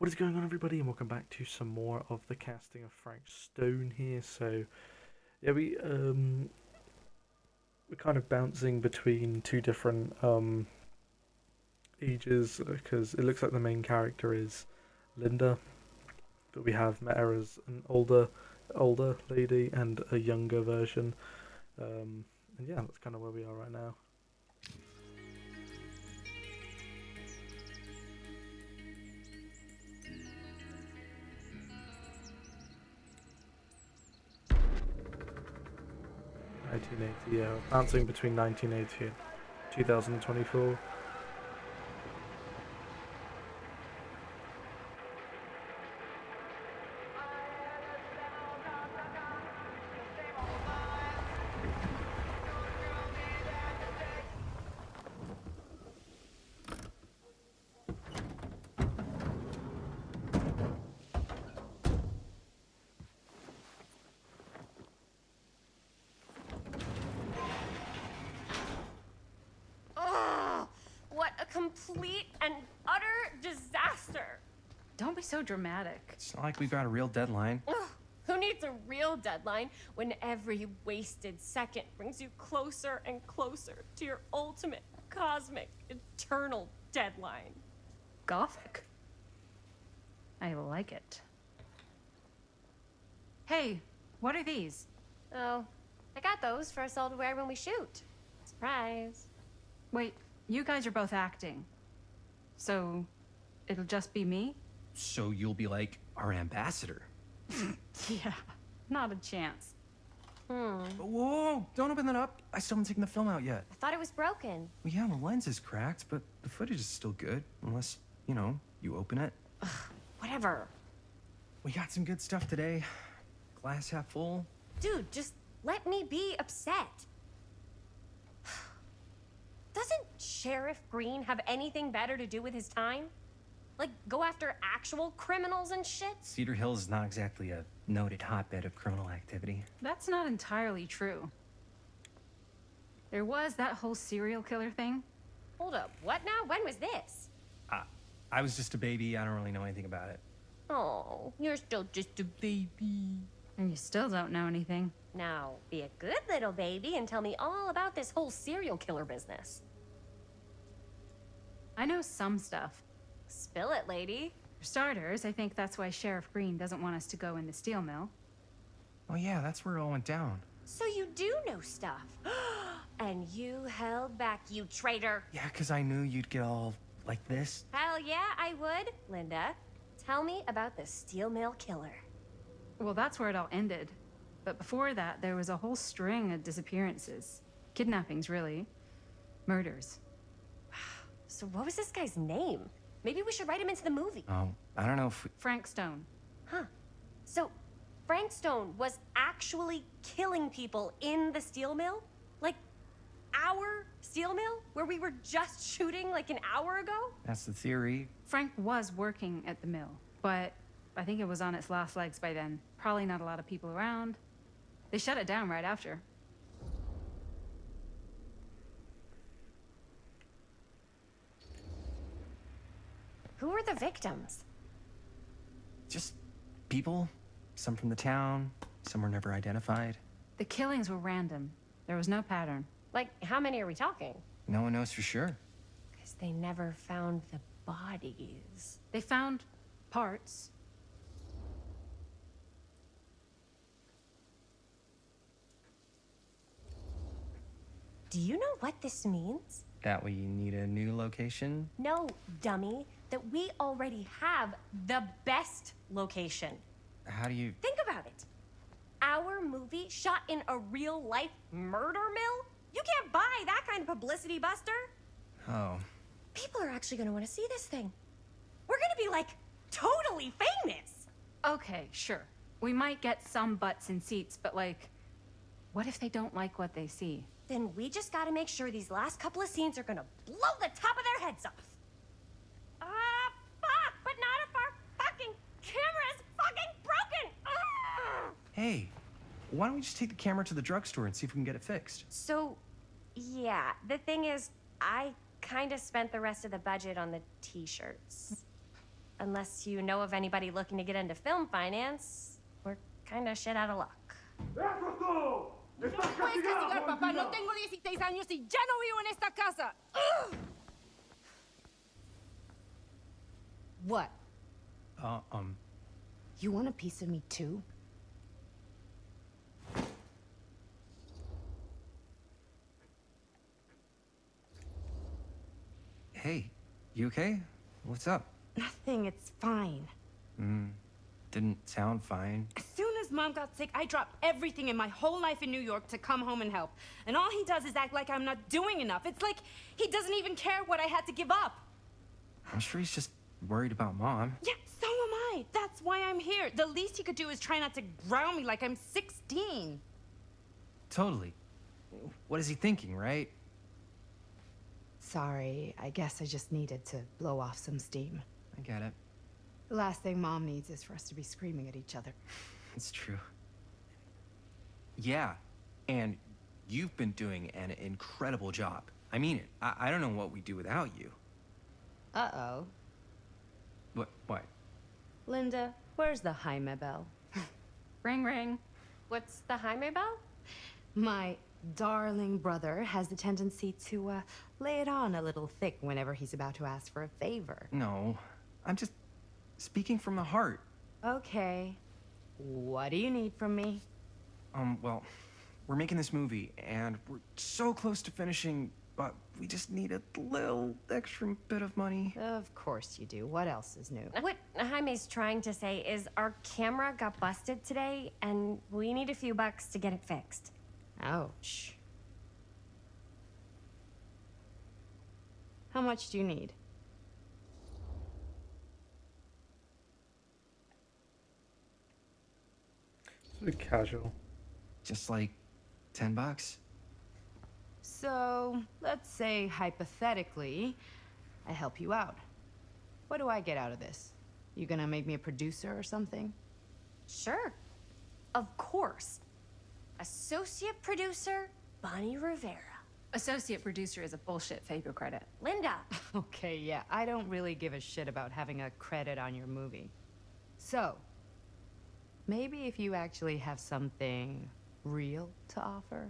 What is going on, everybody, and welcome back to some more of the casting of Frank Stone here. So, yeah, we're kind of bouncing between two different ages because it looks like the main character is Linda, but we have met her as an older lady and a younger version. And yeah, that's kind of where we are right now. Yeah, bouncing between 1980 and 2024. Complete and utter disaster. Don't be so dramatic. It's not like we've got a real deadline. Ugh, who needs a real deadline when every wasted second brings you closer and closer to your ultimate, cosmic, eternal deadline? Gothic. I like it. Hey, what are these? Oh, I got those for us all to wear when we shoot. Surprise. Wait, you guys are both acting. So, it'll just be me? So you'll be like our ambassador. Yeah, not a chance. Whoa, don't open that up. I still haven't taken the film out yet. I thought it was broken. Well, yeah, the lens is cracked, but the footage is still good. Unless, you open it. Ugh, whatever. We got some good stuff today. Glass half full. Dude, just let me be upset. Doesn't Sheriff Green have anything better to do with his time? Like, go after actual criminals and shit? Cedar Hills is not exactly a noted hotbed of criminal activity. That's not entirely true. There was that whole serial killer thing. Hold up, what now? When was this? I was just a baby. I don't really know anything about it. Oh, you're still just a baby. And you still don't know anything. Now, be a good little baby and tell me all about this whole serial killer business. I know some stuff. Spill it, lady. For starters, I think that's why Sheriff Green doesn't want us to go in the steel mill. Oh yeah, that's where it all went down. So you do know stuff. And you held back, you traitor. Yeah, because I knew you'd get all like this. Hell yeah, I would. Linda, tell me about the steel mill killer. Well, that's where it all ended. But before that, there was a whole string of disappearances. Kidnappings, really. Murders. So what was this guy's name? Maybe we should write him into the movie. Oh, I don't know if we... Frank Stone. Huh. So Frank Stone was actually killing people in the steel mill? Like, our steel mill? Where we were just shooting like an hour ago? That's the theory. Frank was working at the mill, but I think it was on its last legs by then. Probably not a lot of people around. They shut it down right after. Who were the victims? Just people. Some from the town. Some were never identified. The killings were random. There was no pattern. Like, how many are we talking? No one knows for sure. Because they never found the bodies. They found parts. Do you know what this means? That we need a new location? No, dummy. That we already have the best location. How do you... Think about it. Our movie shot in a real-life murder mill? You can't buy that kind of publicity, Buster. Oh. People are actually going to want to see this thing. We're going to be, like, totally famous. Okay, sure. We might get some butts in seats, but like, what if they don't like what they see? Then we just got to make sure these last couple of scenes are going to blow the top of their heads off. Fuck, but not if our fucking camera is fucking broken. Hey, why don't we just take the camera to the drugstore and see if we can get it fixed? So, yeah, the thing is, I kind of spent the rest of the budget on the t-shirts. unless you know of anybody looking to get into film finance, we're kind of shit out of luck. No puedes castigar, papá. No tengo 16 años y ya no vivo en esta casa. Ugh. What? You want a piece of me too? Hey, you okay? What's up? Nothing, it's fine. Didn't sound fine. As soon as Mom got sick, I dropped everything in my whole life in New York to come home and help. And all he does is act like I'm not doing enough. It's like he doesn't even care what I had to give up. I'm sure he's just worried about Mom. Yeah, so am I. That's why I'm here. The least he could do is try not to ground me like I'm 16. Totally. What is he thinking, right? Sorry, I guess I just needed to blow off some steam. I get it. The last thing Mom needs is for us to be screaming at each other. It's true. Yeah, and you've been doing an incredible job. I mean it. I don't know what we'd do without you. Uh-oh. What? Linda, where's the Jaime bell? Ring, ring. What's the Jaime bell? My darling brother has the tendency to, lay it on a little thick whenever he's about to ask for a favor. No, I'm just speaking from the heart. Okay. What do you need from me? Well, we're making this movie, and we're so close to finishing, but we just need a little extra bit of money. Of course you do. What else is new? What Jaime's trying to say is our camera got busted today, and we need a few bucks to get it fixed. Ouch. How much do you need? It's a bit casual. Just like $10. So, let's say hypothetically, I help you out. What do I get out of this? You gonna make me a producer or something? Sure. Of course. Associate producer, Bonnie Rivera. Associate producer is a bullshit FAPE credit. Linda. Okay, yeah, I don't really give a shit about having a credit on your movie. So, maybe if you actually have something real to offer?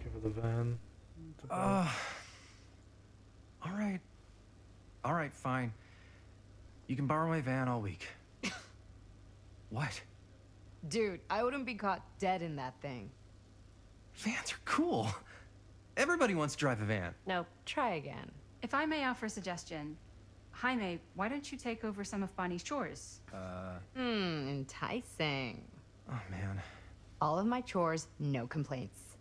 Give her the van. All right, fine. You can borrow my van all week. What? Dude, I wouldn't be caught dead in that thing. Vans are cool. Everybody wants to drive a van. No. Try again. If I may offer a suggestion, Jaime, why don't you take over some of Bonnie's chores? Enticing. Oh, man. All of my chores, no complaints.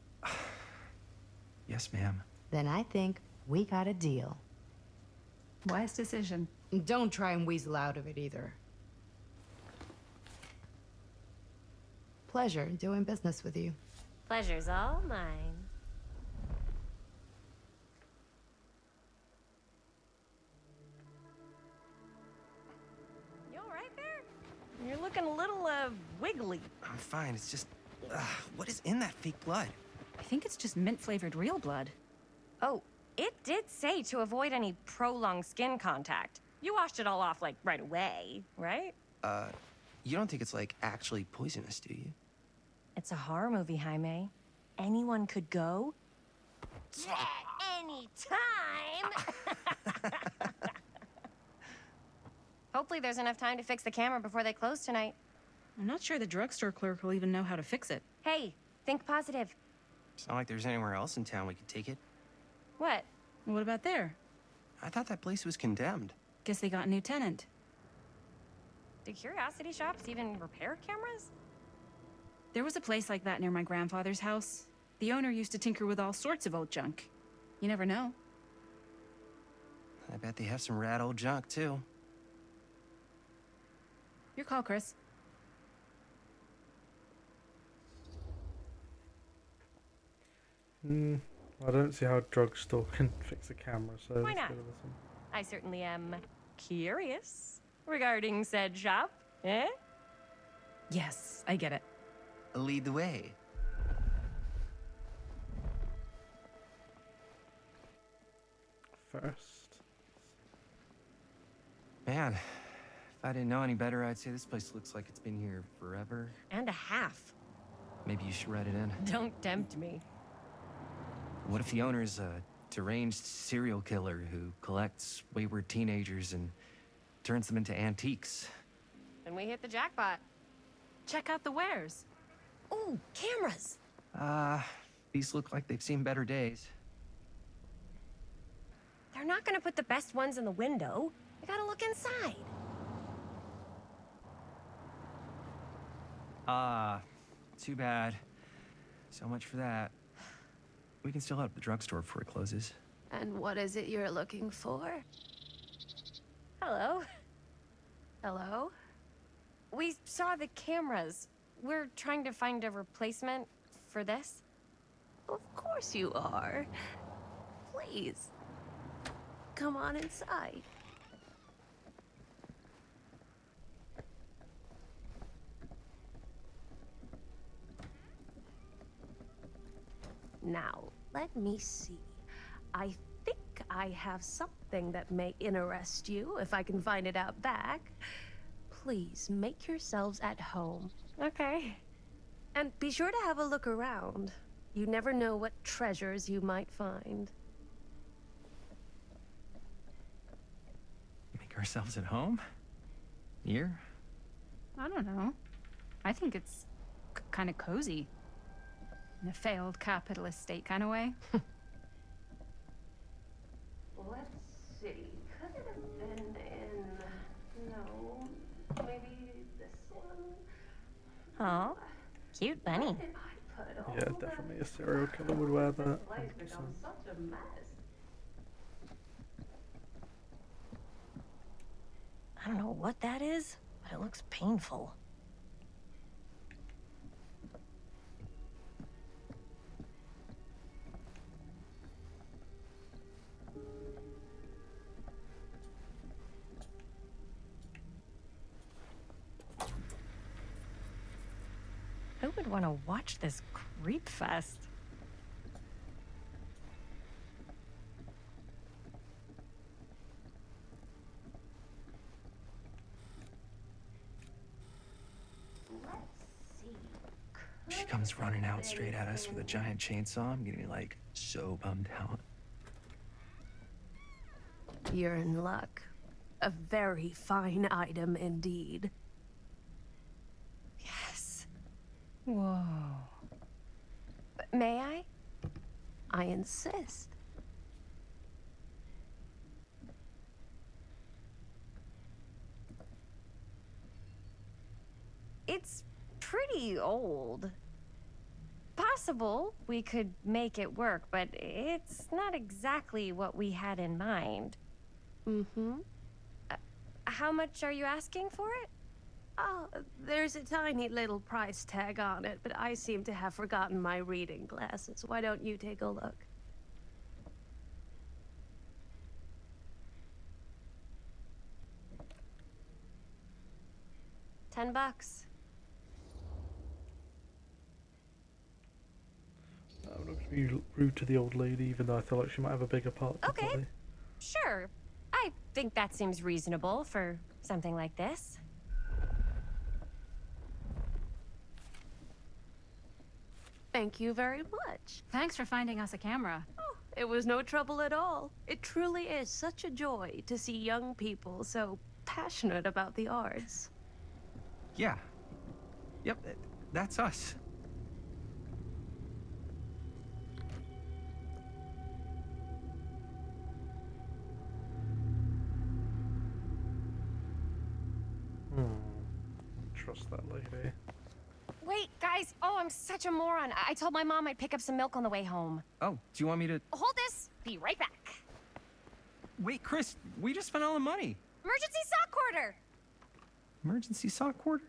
Yes, ma'am. Then I think we got a deal. Wise decision. Don't try and weasel out of it either. Pleasure doing business with you. Pleasure's all mine. You all right there? You're looking a little, wiggly. I'm fine. It's just, what is in that fake blood? I think it's just mint-flavored real blood. Oh, it did say to avoid any prolonged skin contact. You washed it all off, like, right away, right? You don't think it's, like, actually poisonous, do you? It's a horror movie, Jaime. Anyone could go. Any time. Hopefully there's enough time to fix the camera before they close tonight. I'm not sure the drugstore clerk will even know how to fix it. Hey, think positive. It's not like there's anywhere else in town we could take it. What? What about there? I thought that place was condemned. Guess they got a new tenant. Do curiosity shops even repair cameras? There was a place like that near my grandfather's house. The owner used to tinker with all sorts of old junk. You never know. I bet they have some rad old junk, too. Your call, Chris. I don't see how a drugstore can fix a camera, so Why let's not? go to this one. I certainly am curious regarding said shop, eh? Yes, I get it. Lead the way. first. Man, if I didn't know any better, I'd say this place looks like it's been here forever. And a half. Maybe you should write it in. Don't tempt me. What if the owner's a deranged serial killer who collects wayward teenagers and turns them into antiques? And we hit the jackpot. Check out the wares. Ooh, cameras. These look like they've seen better days. They're not gonna put the best ones in the window. We gotta look inside. Too bad. So much for that. We can still head up the drugstore before it closes. And what is it you're looking for? Hello. Hello? We saw the cameras. We're trying to find a replacement for this. Of course you are. Please. Come on inside. Now, let me see. I think I have something that may interest you, if I can find it out back. Please, make yourselves at home. Okay. And be sure to have a look around. You never know what treasures you might find. Make ourselves at home? Here? I don't know. I think it's kind of cozy. In a failed capitalist state kind of way. Let's see. Could it have been in... No. Maybe this one? Oh, cute bunny. Where did I put all Yeah, that? definitely a serial killer would wear that. This place 100%. becomes such a mess. I don't know what that is, but it looks painful. Who would want to watch this creep fest? Let's see. She comes running out straight at us with a giant chainsaw. I'm getting like so bummed out. You're in luck. A very fine item indeed. Yes. Whoa. May I? I insist. It's pretty old. Possible we could make it work, but it's not exactly what we had in mind. Mm-hmm. How much are you asking for it? Oh, there's a tiny little price tag on it, but I seem to have forgotten my reading glasses. Why don't you take a look? $10. I'm not going to be rude to the old lady, even though I feel like she might have a bigger part to Okay. play. Sure. I think that seems reasonable for something like this. Thank you very much. Thanks for finding us a camera. Oh, it was no trouble at all. It truly is such a joy to see young people so passionate about the arts. Yeah. Yep, that's us. Trust that lady. Wait, guys. Oh, I'm such a moron. I told my mom I'd pick up some milk on the way home. Oh, do you want me to... Hold this. Be right back. Wait, Chris, we just spent all the money. Emergency sock quarter. Emergency sock quarter?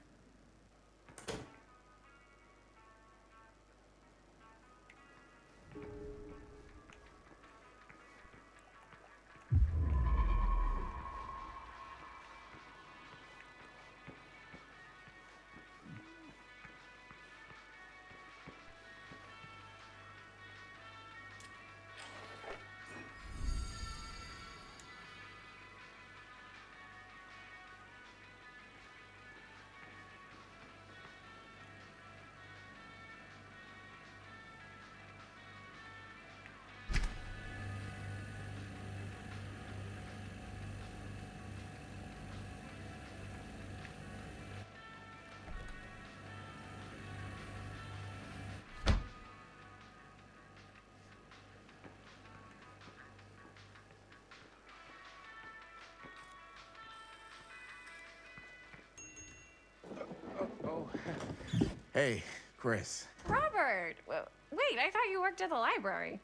Hey, Chris. Robert! Wait, I thought you worked at the library.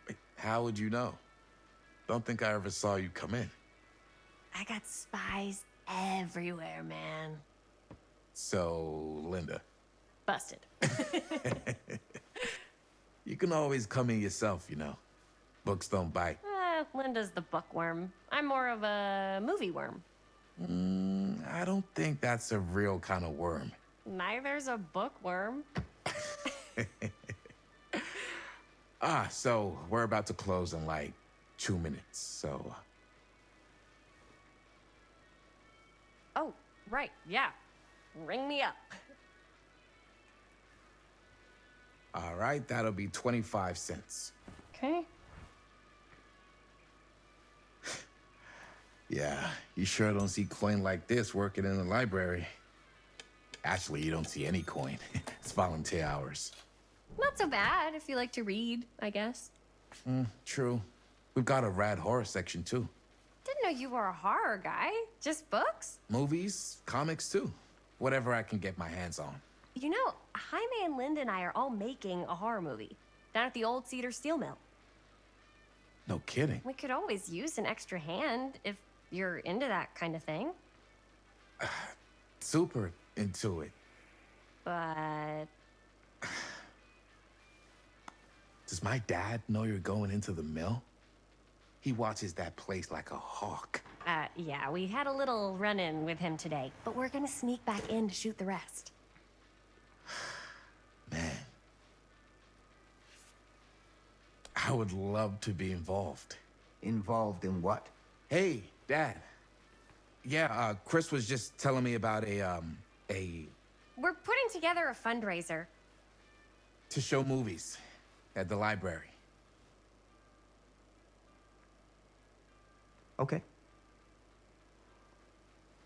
Wait, how would you know? Don't think I ever saw you come in. I got spies everywhere, man. So, Linda. Busted. You can always come in yourself, you know. Books don't bite. Linda's the bookworm. I'm more of a movie worm. I don't think that's a real kind of worm. Neither's a bookworm. So we're about to close in like 2 minutes, so... Oh, right, yeah. Ring me up. All right, that'll be 25 cents. Okay. Yeah, you sure don't see coin like this working in the library. Actually, you don't see any coin. It's volunteer hours. Not so bad if you like to read, I guess. True. We've got a rad horror section, too. Didn't know you were a horror guy. Just books? Movies, comics, too. Whatever I can get my hands on. You know, Jaime and Linda and I are all making a horror movie down at the old Cedar Steel Mill. No kidding. We could always use an extra hand if you're into that kind of thing. Super into it. But Does my dad know you're going into the mill? He watches that place like a hawk. yeah, we had a little run-in with him today, but we're gonna sneak back in to shoot the rest. Man. I would love to be involved. Involved in what? Hey, Dad. Yeah, Chris was just telling me about a... We're putting together a fundraiser. to show movies at the library. Okay.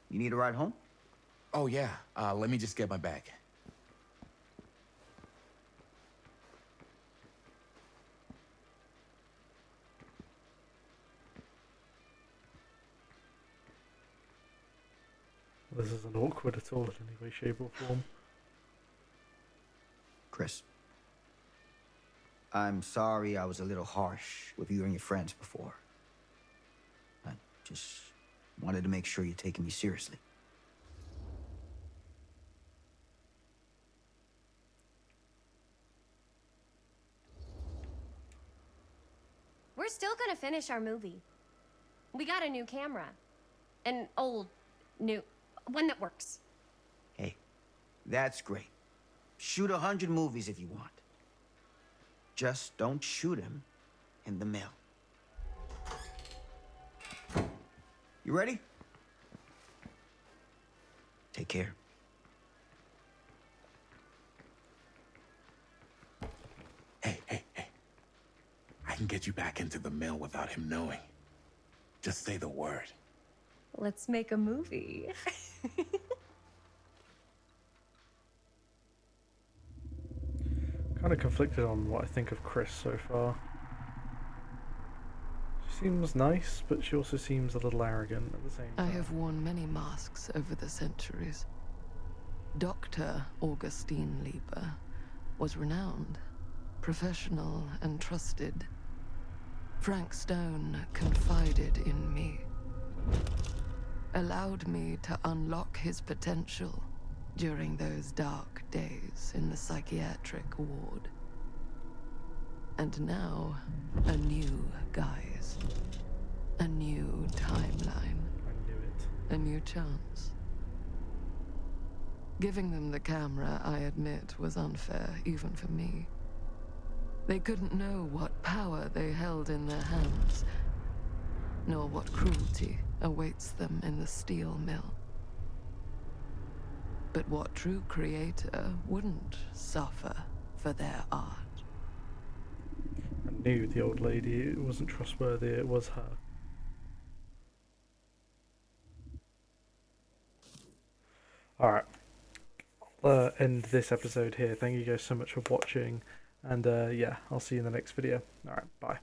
You need a ride home? Oh, yeah. Let me just get my bag. This isn't awkward at all in any way, shape, or form. Chris. I'm sorry I was a little harsh with you and your friends before. I just wanted to make sure you're taking me seriously. We're still gonna finish our movie. We got a new camera. An old, new, one that works. Hey, that's great. Shoot 100 movies if you want. Just don't shoot him in the mill. You ready? Take care. Hey. I can get you back into the mill without him knowing. Just say the word. Let's make a movie. Kind of conflicted on what I think of Chris so far. She seems nice, but she also seems a little arrogant at the same I time. have worn many masks over the centuries. Dr. Augustine Lieber was renowned, professional, and trusted. Frank Stone confided in me, allowed me to unlock his potential during those dark days in the psychiatric ward. And now, a new guise, a new timeline, I knew it. a new chance. Giving them the camera, I admit, was unfair, even for me. They couldn't know what power they held in their hands, nor what cruelty awaits them in the steel mill. But what true creator wouldn't suffer for their art? I knew the old lady wasn't trustworthy, it was her. Alright, I'll end this episode here. Thank you guys so much for watching, and yeah, I'll see you in the next video. Alright, bye.